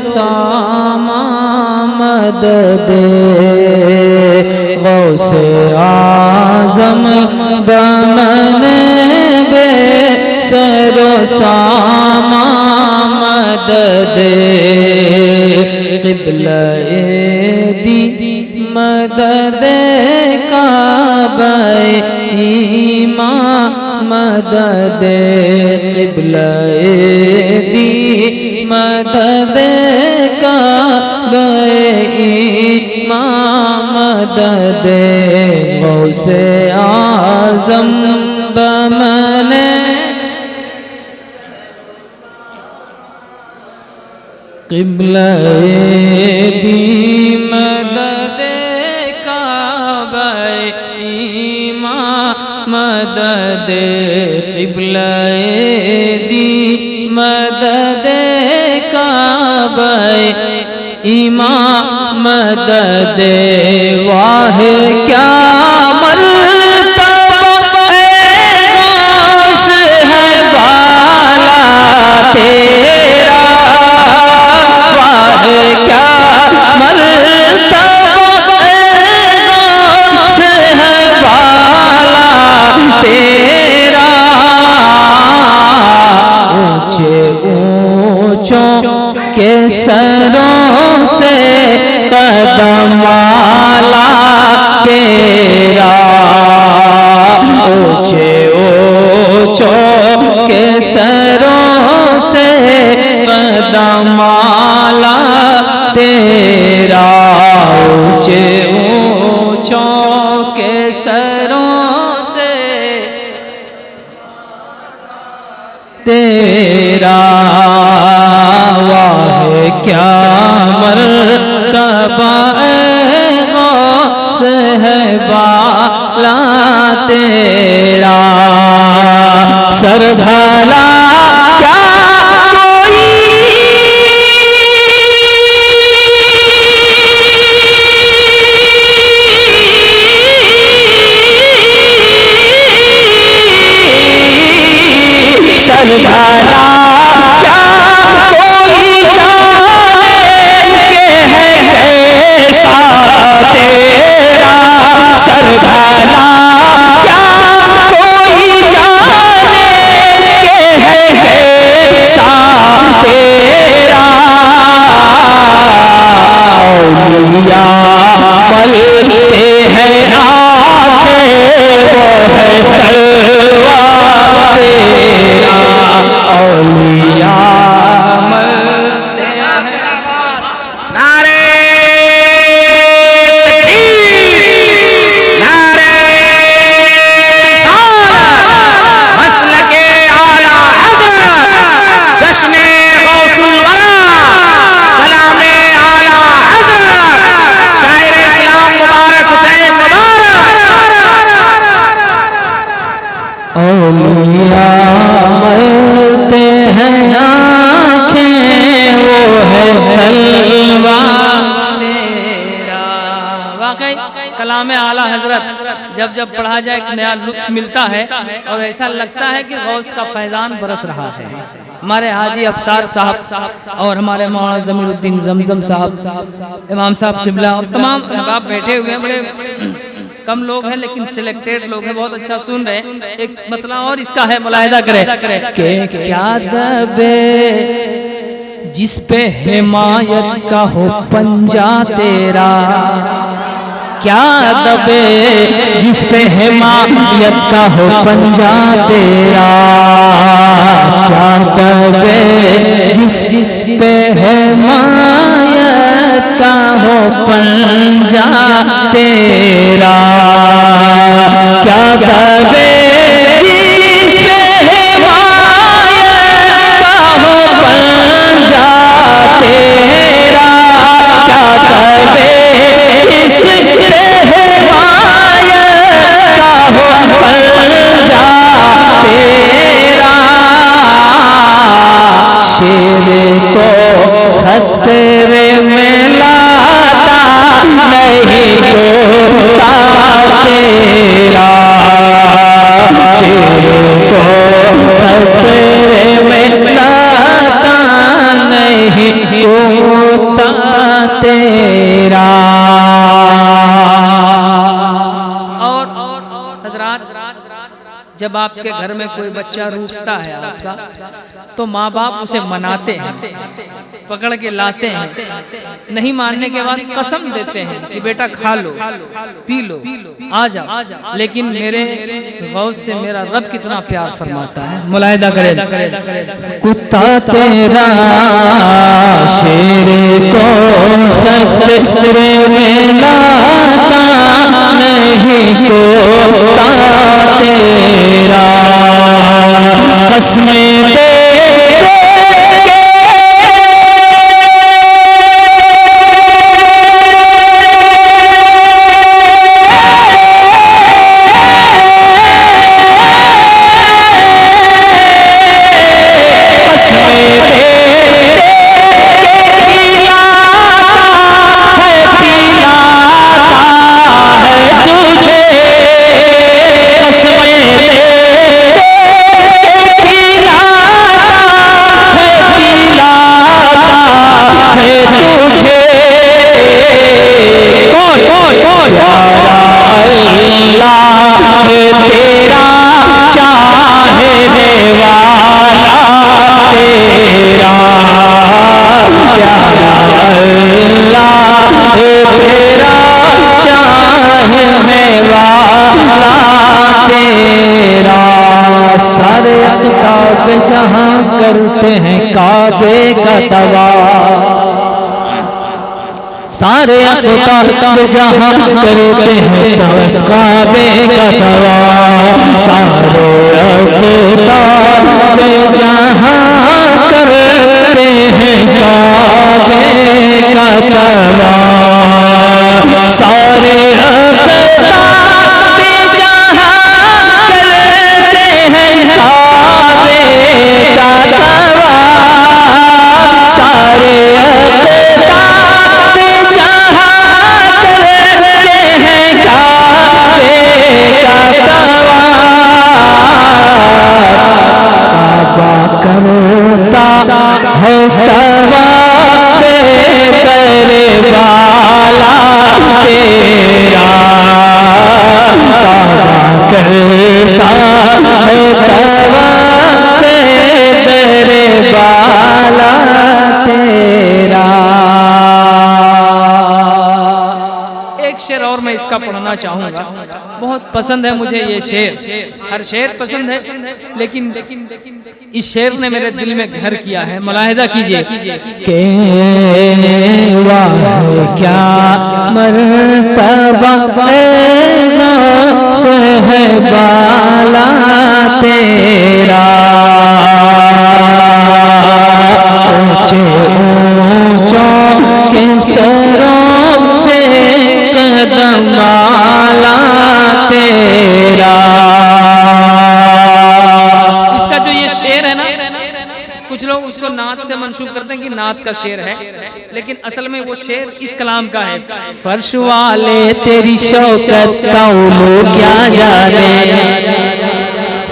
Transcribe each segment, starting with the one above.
सामा मदद गौसे आज़म बमने बे सरो सामा मदद क़िबला-ए दी मदद काबा-ए ईमान मदद क़िबला-ए दी मदद काबा-ए ईमान मदद गौसे आज़म बमने क़िबला-ए दी मदद काबा-ए ईमान मदद क़िबला-ए दी मदद काबा-ए ईमान मदद वाह क्या मर्तबा गौस है बाला तेरा वाह क्या मर्तबा गौस है बाला तेरा ऊंचे ऊंचों के सरों से कदम आला तेरा ऊंचे ऊंचों के सरों से कदम आला तेरा ऊंचे ऊंचों के सरों से तेरा वाह क्या मर्तबा गौस है बाला तेरा सर भला क्या कोई सर भला औलिया मरते हैं आँखें वो है तलवा तेरा। वाकई कलाम आला हजरत जब जब पढ़ा जाए एक नया लुत्फ मिलता है और ऐसा लगता है कि गौस का फैजान बरस रहा है। हमारे हाजी अफसार साहब और हमारे मौलाना ज़मीरुद्दीन ज़मज़म साहब, इमाम साहब क़िबला और तमाम अहबाब बैठे हुए हैं। बड़े कम लोग हैं लेकिन सिलेक्टेड लोग हैं, बहुत अच्छा सुन रहे हैं। एक मतलब और इसका है, मुलाहिदा करें कि क्या दबे जिस पे हिमायत का हो पंजा तेरा, क्या दबे जिस पे हिमायत का हो पंजा तेरा, क्या दबे जिस पे हिमायत का हो पंजा तेरा, क्या दबे जिस पे हिमायत का हो पंजा तेरा, क्या दबे जिस पे हिमायत का हो पंजा तेरा, शेर को खतरे में लाता नहीं तो तेरा। और हजरात, जब आपके घर में कोई बच्चा रूठता है आपका, तो माँ बाप उसे मनाते हैं, पकड़ के लाते हैं, नहीं मानने के बाद कसम देते हैं कि बेटा खा लो, पी लो, आ जाओ। लेकिन मेरे गौस से मेरा रब कितना प्यार फरमाता है, मुलाहिदा करें। कुत्ता तेरा शेर को खतरे में लाता नहीं, कुत्ता तेरा कसमें जहाँ करते हैं काबे का तवाफ, सारे अख्तार जहाँ करते हैं काबे का तवाफ, सारे अख्तार जहाँ करते हैं काबे का तवाफ, सारे और मैं इसका पढ़ना चाहूंगा, बहुत पसंद है मुझे ये शेर, हर शेर पसंद है, लेकिन इस शेर ने मेरे दिल में घर किया है। मुलाहिदा कीजिए के वाह क्या मर्तबा है बाला तेरा, ऊंचे ऊंचों के सरों से कदमाला तेरा। इसका जो ये शेर है ना, कुछ लोग उसको नात से मंसूब करते हैं कि नात का शेर है, लेकिन असल में वो शेर इस कलाम का है। फर्श वाले तेरी शौकत का उलू क्या जाने,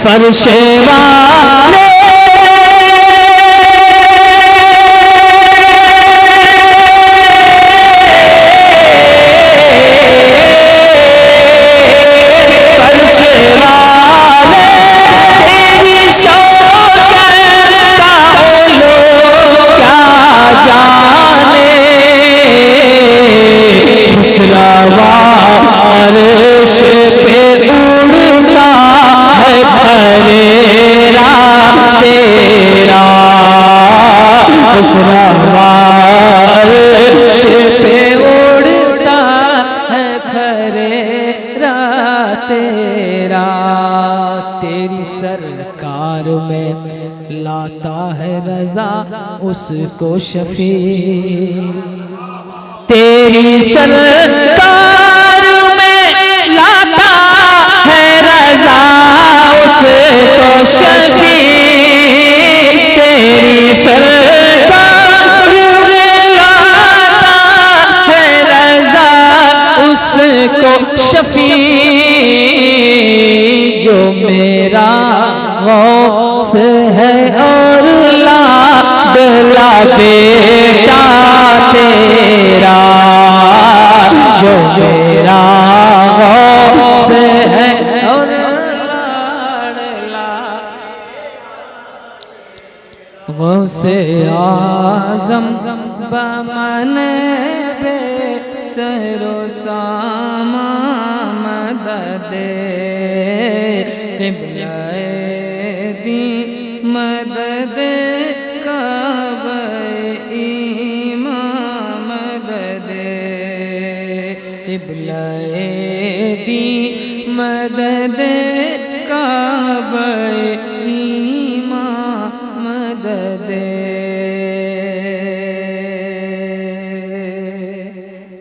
फर्श वाले अर्श पे उड़ता है फरेरा तेरा, अर्श पे उड़ता है फरेरा तेरा। तेरी सरकार में लाता है रजा उसको शफी, तेरी सरकार में लाता है रजा उसको शफी, तेरी सरकार में लाता है रजा उसको शफी। जो मेरा गौस है और ला बेटा तेरा, आज़म बमन बे सरो सामा मदद क़िबला दी मदद काबा इमाम मदद क़िबला दी मदद काबा इमाम मदद।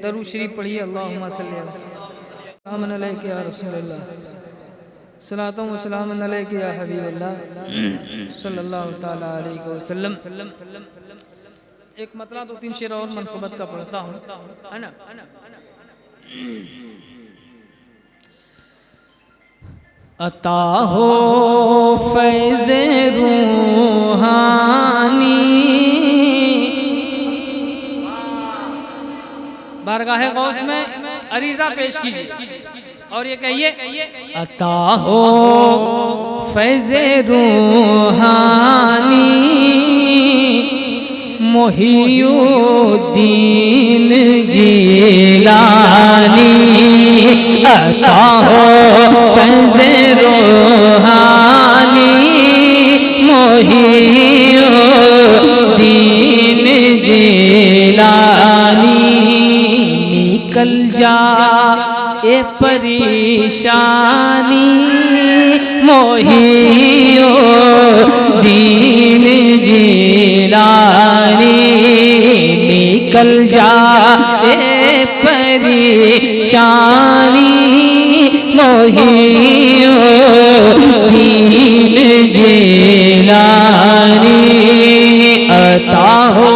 दरूद शरीफ पढ़िए। अल्लाहुम्मा सल्ली अलैका या रसूलल्लाह, सलातो व सलाम अलैका या हबीबल्लाह सल्लल्लाहु तआला अलैहि वसल्लम। एक मतलब 2-3 शेर और मनक़बत का पढ़ता हूँ, है ना। अता हो फैज़ रूहानी, बारगाह गौस में अरीज़ा पेश कीजिए और ये कहिए अता हो फैज़ रूहानी मोहियुद्दीन जीलानी। अता हो फैज़ रूहानी मोहियुद्दीन जीलानी। निकल जा ए परेशानी मोहियुद्दीन जीलानी। निकल जा ए परेशानी मोहियुद्दीन जीलानी। अता हो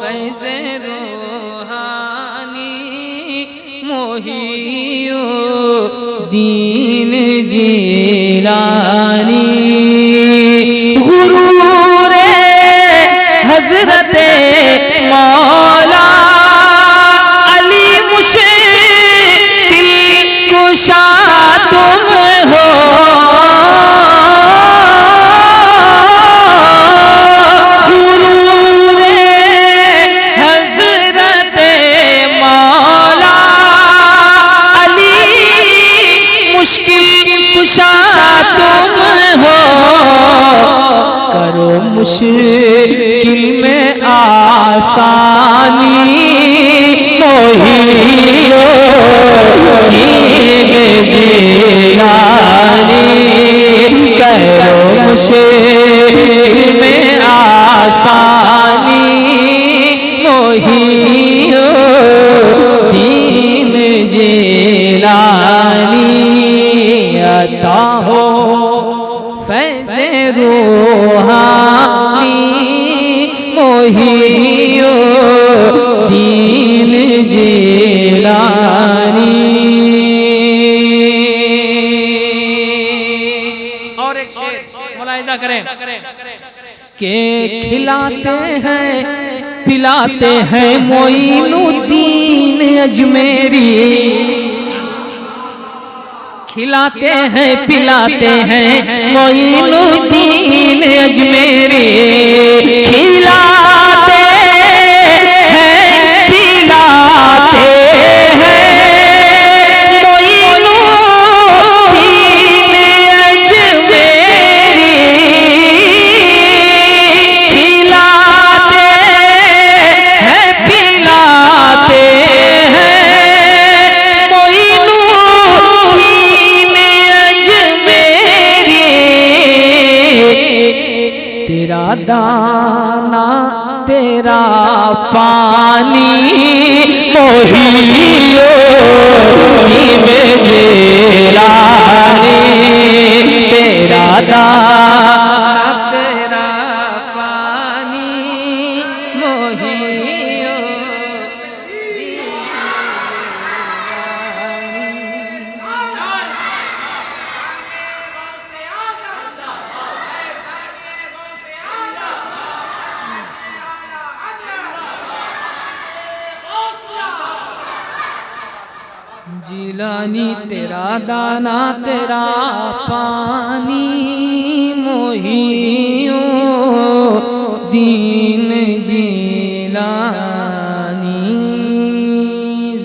फैज़ रूहानी मोहियुद्दीन जीलानी। गुरूर हज़रत मौला अली मुश्किल कुशा तुम हो। गुरूर हज़रत मौला अली मुश्किल कुशा तुम हो। करो मुश्किल में आसानी मोहियुद्दीन जीलानी। करो मुश्किल में आसानी मोहियुद्दीन जीलानी। अता हो फैज़ रूहानी मोहियुद्दीन जीलानी। और एक शेर मुलाहिज़ा करें के खिलाते हैं पिलाते हैं मोइनुद्दीन अजमेरी। खिलाते हैं पिलाते हैं मोइनुद्दीन अजमेरी। खिलाते हैं पिलाते हैं मोइनुद्दीन अजमेरी। खिलाते हैं पिलाते हैं मोइनुद्दीन अजमेरी। तेरा दाना तेरा पानी मोहियुद्दीन जीलानी। तेरा दाना तेरा पानी मोहियुद्दीन जीलानी। तेरा दाना तेरा पानी मोहियुद्दीन दीन जीलानी।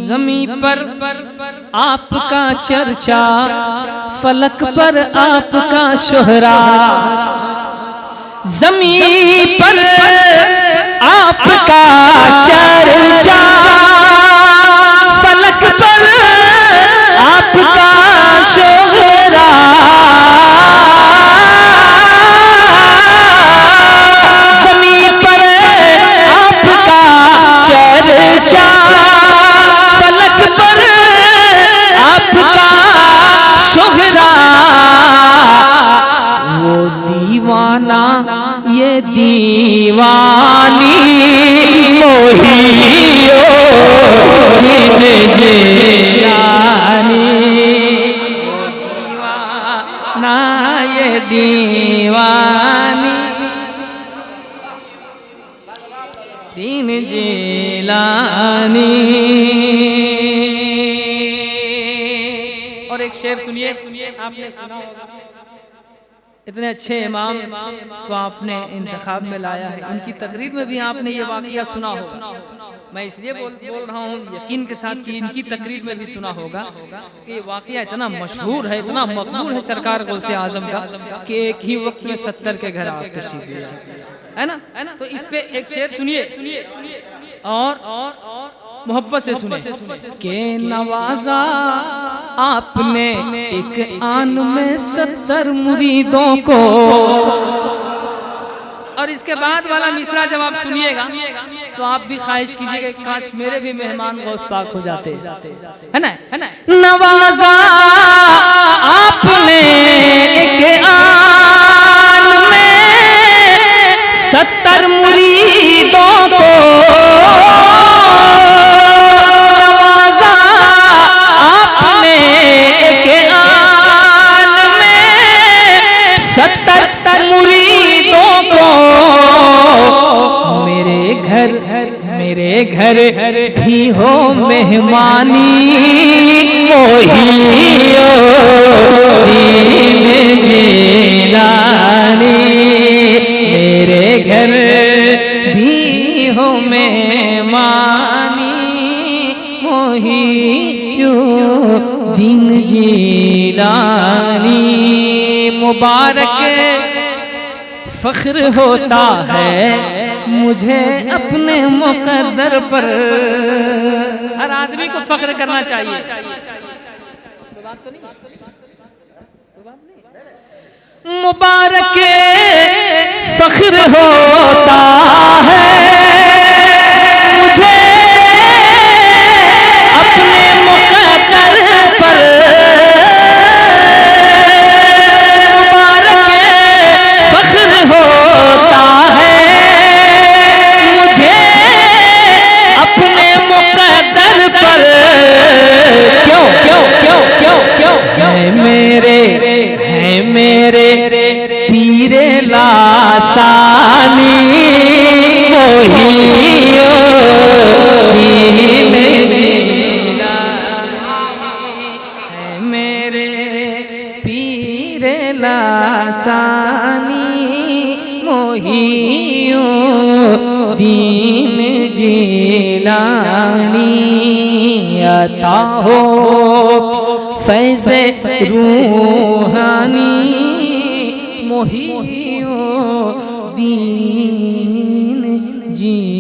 ज़मीं पर आपका चर्चा, फलक पर आपका शोहरा। ज़मीं पर आपका चर्चा, फलक पर आपका शोहरा। ज़मीं पर आपका चर्चा, फलक पर आपका शोहरा। वो दीवाना ये दीवानी, मोहियो दीन जीलानी। दीवाना ये दीवानी, दीन जीलानी। और एक शेर सुनिए, आपने सुना होगा। इतने अच्छे इमाम को आपने इंतखाब में लाया है, इनकी तकरीर में भी आपने ये वाक़या सुना होगा। मैं इसलिए बोल रहा हूँ यकीन के साथ कि इनकी तकरीर में भी सुना होगा कि ये वाक़या इतना मशहूर है, इतना मकबूल है सरकार गौसे आज़म का कि एक ही वक्त में 70 के घर आप तशरीफ ले जाते है ना। तो इस पे एक शेर सुनिए और मोहब्बत से सुने के नवाजा आपने एक आन में 70 मुरीदों को। और इसके बाद वाला मिसरा जब आप सुनिएगा तो आप भी ख्वाहिश कीजिएगा काश मेरे भी मेहमान गौस पाक हो जाते, है ना। नवाजा आपने एक आन में 70 मुरीदों को। नवाजा आपने एक आन में 70 मुरीदों को। मेरे घर भी हो मेहमानी, मोहियो दीन जीलानी। मेरे घर भी हो मेहमानी, मोहियो दीन जीलानी। मुबारक फख्र होता है मुझे अपने मुकद्दर पर। हर आदमी को फख्र करना चाहिए। मुबारक फख्र होता है मुझे अपने मुकद्दर पर। मुबारक फख्र होता है मुझे अपने मुकद्दर पर। क्यों क्यों क्यों क्यों क्यों है मेरे पीरे लासानी, मोहियो दीन जीलानी। है मेरे पीरे लासानी, मोहियो दीन जीलानी। अता हो फैज़े रूहानी, मोहियो दीन जीलानी।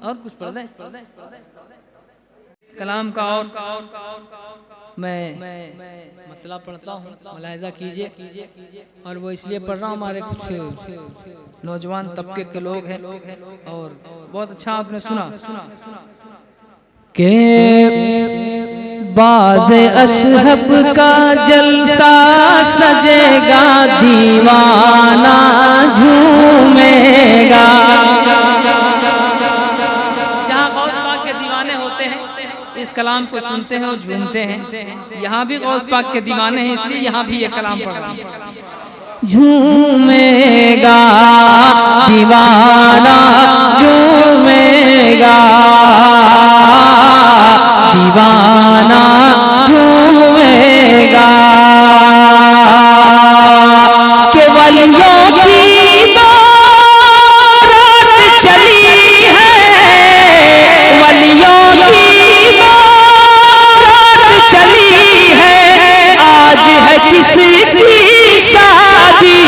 और कुछ पढ़ दें कलाम का। और मैं मतलब पढ़ता हूँ, मुलाहिज़ा कीजिए। और वो इसलिए पढ़ रहा हूँ, हमारे कुछ नौजवान तबके के लोग हैं और बहुत अच्छा आपने सुना के बाज़े अशहब का जलसा सजेगा, दीवाना झूमेगा। जहाँ गौस पाक के दीवाने होते हैं इस कलाम को सुनते हैं और झूमते हैं। यहाँ भी गौस पाक के दीवाने हैं इसलिए यहाँ भी ये कलाम पढ़ रहा हूँ। झूमेगा दीवाना झूमेगा, दीवाना झूमेगा। वलियों की बारात चली है, वलियों की बारात चली है। आज है किसी की शादी,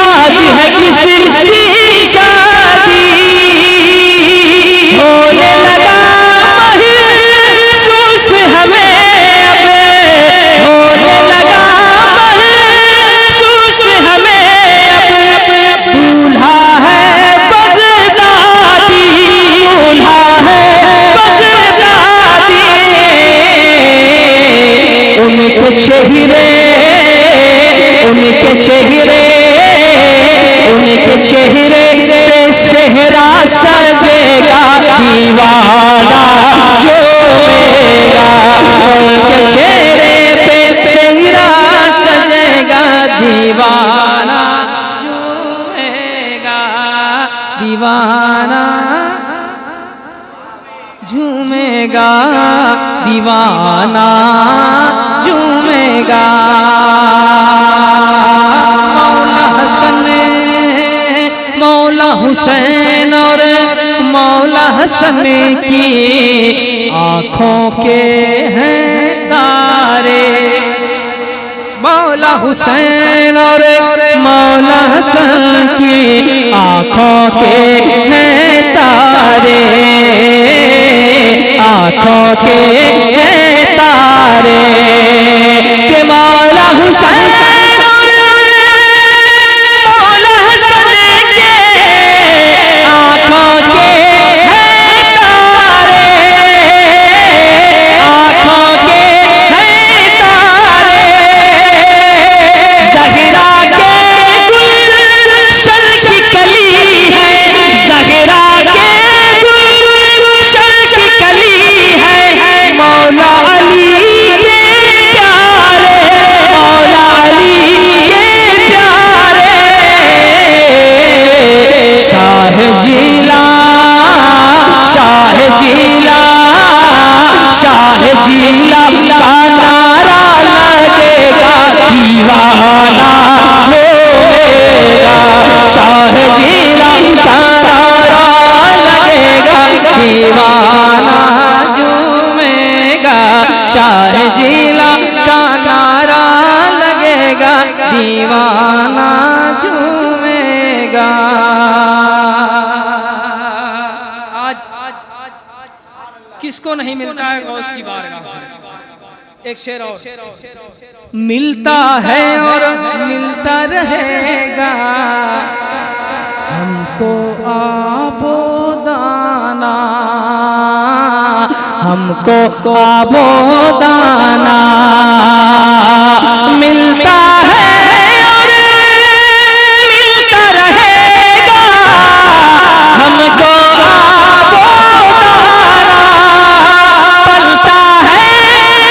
आज है किसी की शादी, होने लगा महसूस हमें अब, होने लगा महसूस हमें अब। दूल्हा है बगदादी, दूल्हा है बगदादी, उनके चेहरे, उनके चेहरे, उनके चेहरे पे सेहरा सजेगा, दीवाना झूमेगा। उनके चेहरे पे सेहरा सजेगा, दीवाना झूमेगा, दीवाना झूमेगा, दीवाना झूमेगा। मौला हसन, मौला हुसैन और मौला हसन की आँखों के हैं तारे, मौला हुसैन और मौला हसन की आँखों के हैं तारे, आँखों के हैं तारे, के मौला हुसैन और मौला हसन के आँखों के हैं तारे, आँखों के हैं तारे। ज़हरा के गुलशन की कली है, ज़हरा के गुलशन की कली है। मौला अली के प्यारे, मौला अली के प्यारे, शाह जीला, शाह जीला, शाह जीला का नारा लगेगा, दीवाना झूमेगा। शाह जीला का नारा लगेगा, दीवाना झूमेगा। शाह जीला का नारा लगेगा, दीवाना झूमेगा। आज किसको नहीं मिलता है गौस की बारगाह से? एक शेर और, मिलता है और मिलता रहेगा हमको आबोदाना, हमको आबोदाना। मिलता है और मिलता रहेगा हमको आबोदाना। पलता है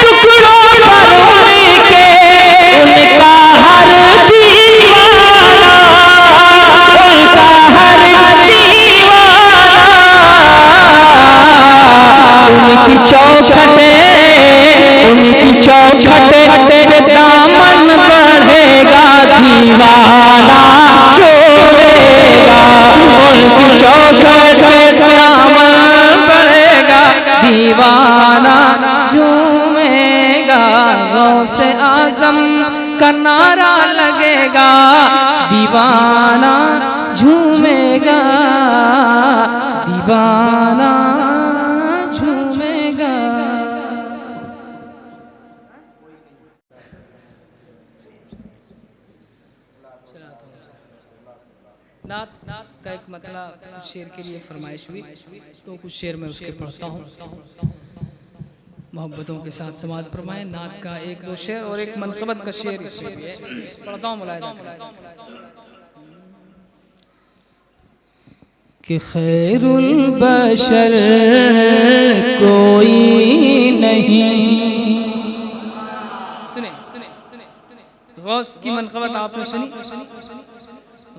टुकड़ों पर उनके, उनका हर दीवाना, उनका हर दीवाना। उनकी चौखटे, उनकी चौखटे पे दामन बढ़ेगा, दीवाना छोड़ेगा। उनकी चौखटे पे दामन बढ़ेगा, दीवाना झूमेगा। गौसे आजम का नारा लगेगा, दीवाना झूमेगा, दीवाना झूमेगा। नात का एक मतलब कुछ शेर के लिए फरमाइश हुई, तो कुछ शेर मैं उसके पढ़ता हूँ। मोहब्बतों के साथ समाज फरमाए। नात का एक दो शेर और एक मनक़बत का शेर इसमें भी है, पढ़ता हूँ मुलाहिज़ा। कि खैरुल बशर कोई नहीं। सुने सुने सुने, गौस की मनक़बत आपने सुनी?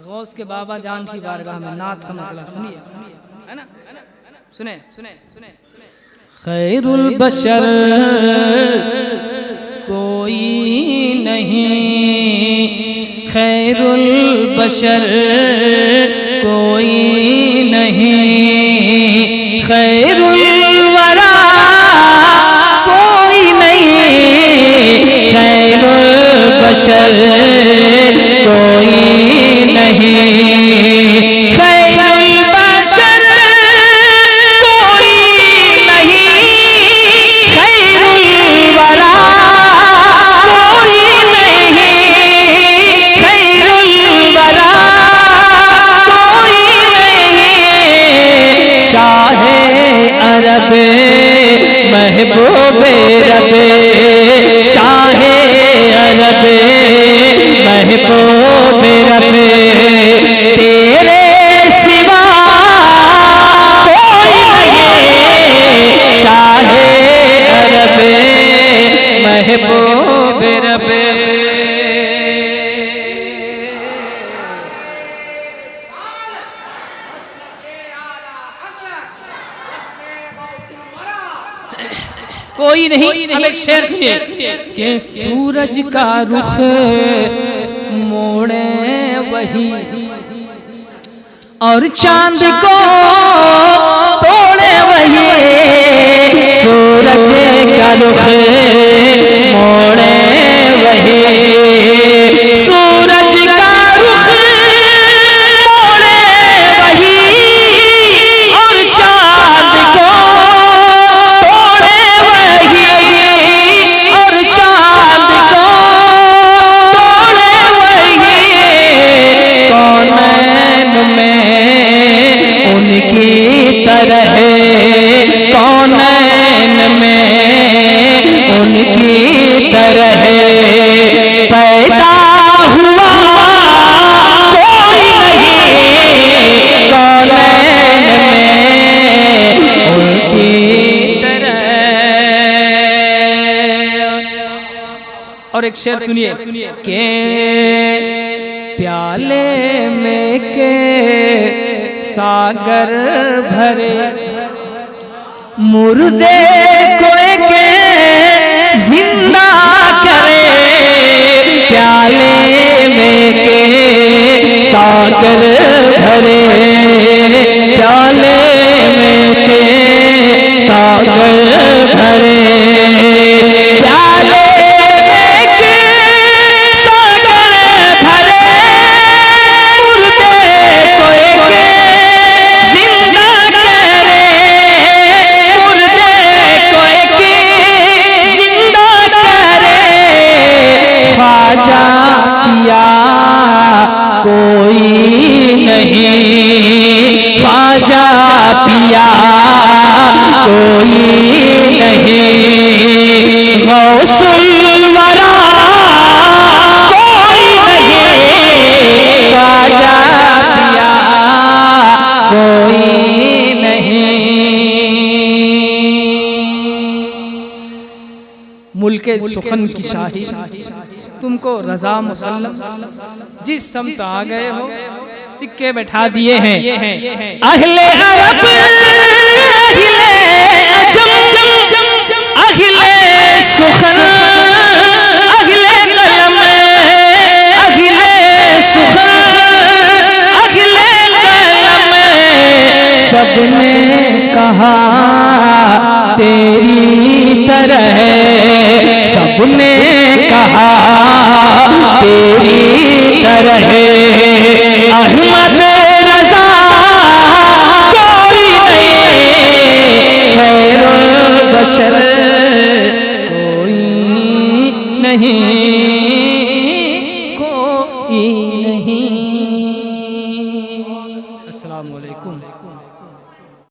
गौस के बाबा जान की बारगाह में नात का मतलब सुनिए, है ना? सुने सुने सुने। खैरुल बशर कोई नहीं, खैरुल बशर कोई नहीं, खैरुल वरा कोई नहीं, खैरुल बशर कोई नहीं, खैरुल बशर कोई नहीं, खैरुल वरा कोई नहीं, खैरुल वरा कोई नहीं, शाहे अरब महबूबे रबे, शाहे अरब महबूबे रबे, तेरे सिवा कोई नहीं, शाहे अरब महबूबे रबे। कोई नहीं। अब एक शेर सुनिए कि सूरज का रुख मोड़े वही और चांद को तोड़े वही, सूरज का रुख मोड़े वही, सूरज का रुख मोड़े वही और चांद को तोड़े वही, और चांद को तोड़े वही, कौनैन में उनकी तरह, कौनैन में उनकी तरह पैदा हुआ कोई नहीं, कौनैन में उनकी तरह। और एक शेर सुनिए के प्याले में के सागर भरे, मुर्दे को के जिंदा करे, प्याले में के सागर भरे, प्याले में के सागर भरे, प्याले में के सागर भरे, मुर्दे को के जिंदा करे, मुर्दे को के जिंदा करे, ख्वाजा पिया कोई नहीं, ख्वाजा पिया कोई नहीं, गौसुल वरा कोई नहीं, ख्वाजा पिया कोई नहीं। मुल्के सुखन की शाही तुमको रजा मुसल्लम, जिस समत आ गए हो सिक्के बैठा दिए हैं, अहले अरब अहले अजम अहले सुखन अहले कलम अहले सुखन अहले कलम, सबने कहा तेरी तरह, सबने कहा तेरी तरह, अहमद रज़ा कोई नहीं, खैरुल बशर कोई नहीं, कोई नहीं। अस्सलामु अलैकुम।